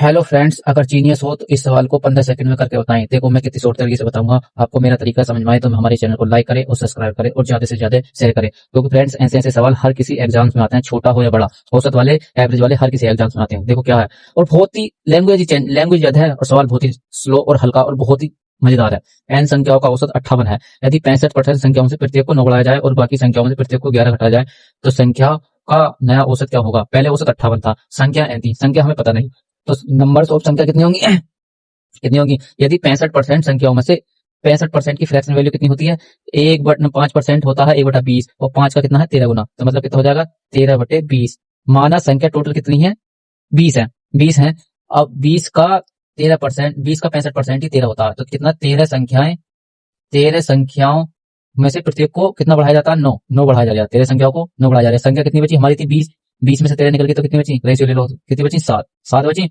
Hello friends, अगर genius हो तो इस सवाल को 15 सेकंड में करके बताएं। देखो मैं कितनी शॉर्ट तरीके से बताऊंगा, आपको मेरा तरीका समझ में आए तो हमारे चैनल को लाइक करें और सब्सक्राइब करें और ज्यादा से ज्यादा शेयर करें। क्योंकि फ्रेंड्स ऐसे ऐसे सवाल हर किसी एग्जाम्स में आते हैं, छोटा हो या बड़ा, औसत वाले एवरेज वाले हर किसी एग्जाम्स में आते हैं। देखो क्या है, और बहुत ही लैंग्वेज ज्यादा है और सवाल बहुत ही स्लो और हल्का और बहुत ही मजेदार है। एन संख्याओं का औसत 58 है। यदि 65% संख्याओं से प्रत्येक को 9 बढ़ाया जाए और बाकी संख्याओं से प्रत्येक को 11 घटाया जाए तो संख्या का नया औसत क्या होगा। पहले औसत 58 था, संख्या एन थी, संख्या हमें पता नहीं, तो नंबर्स ऑफ संख्या कितनी होंगी कितनी होगी। यदि 65% संख्याओं में से 65% की फ्रैक्शन वैल्यू कितनी होती है, 1/5% होता है 1/20, और 5 का कितना है 13 गुना, तो मतलब कितना हो जाएगा 13/20। माना संख्या टोटल कितनी है 20 है, 20 है। अब 20 का 13%, 20 का 65% ही 13 होता है, तो कितना 13 संख्याओं में से प्रत्येक को कितना बढ़ाया जाता है 9, 9 बढ़ाया जा रहा है, 13 संख्याओं को 9 बढ़ाया जा रहा है। संख्या कितनी बची हमारी थी 20, 20 में से 13 निकल गई तो कितनी बची, रेशियो ले लो, कितनी बची 7, 7 बची,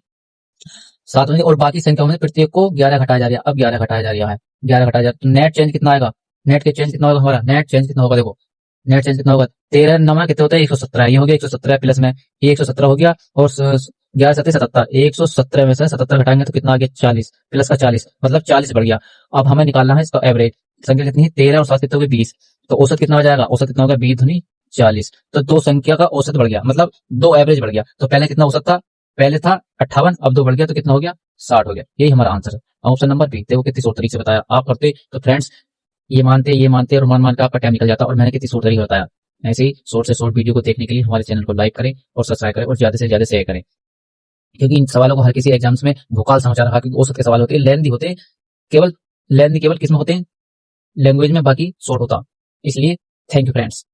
7 बची। और बाकी संख्याओं में से प्रत्येक को 11 घटाया जा रहा है, अब 11 घटाया जा रहा है, 11 घटाया जा रहा है, तो नेट चेंज कितना आएगा, नेट के चेंज कितना होगा हमारा, नेट चेंज कितना होगा, देखो नेट चेंज कितना होगा 13 नमा कितने होता है 117, ये हो गया 117 प्लस में ये 117 हो गया, और 11 7 77, 117 में से 77 घटाएंगे तो कितना आ गया 40, प्लस का 40 मतलब 40 बढ़ गया। अब हमें निकालना है इसका एवरेज, संख्या कितनी है 13 और 7 कितने हो गए 20, तो औसत कितना हो जाएगा, औसत कितना होगा 20 दूनी 40, तो दो संख्या का औसत बढ़ गया, मतलब दो एवरेज बढ़ गया। तो पहले कितना औसत था, पहले था 58, अब 2 बढ़ गया तो कितना हो गया 60 हो गया। यही हमारा आंसर है, ऑप्शन नंबर बी। देखो कितनी शॉर्ट तरीके से बताया, आप करते तो फ्रेंड्स ये मानते और मान मान के आपका टाइम निकल जाता, और मैंने कितनी शॉर्ट तरीके बताया। ऐसे ही शॉर्ट से शॉर्ट वीडियो को देखने के लिए हमारे चैनल को लाइक करें और सब्सक्राइब करें और ज्यादा से ज्यादा शेयर करें, क्योंकि इन सवालों को हर किसी एग्जाम्स में भूकाल समझा रहा, क्योंकि औसत के सवाल होते हैं, लेंथी होते हैं, केवल लेंथी केवल किसमें होते हैं लैंग्वेज में, बाकी शॉर्ट होता। इसलिए थैंक यू फ्रेंड्स।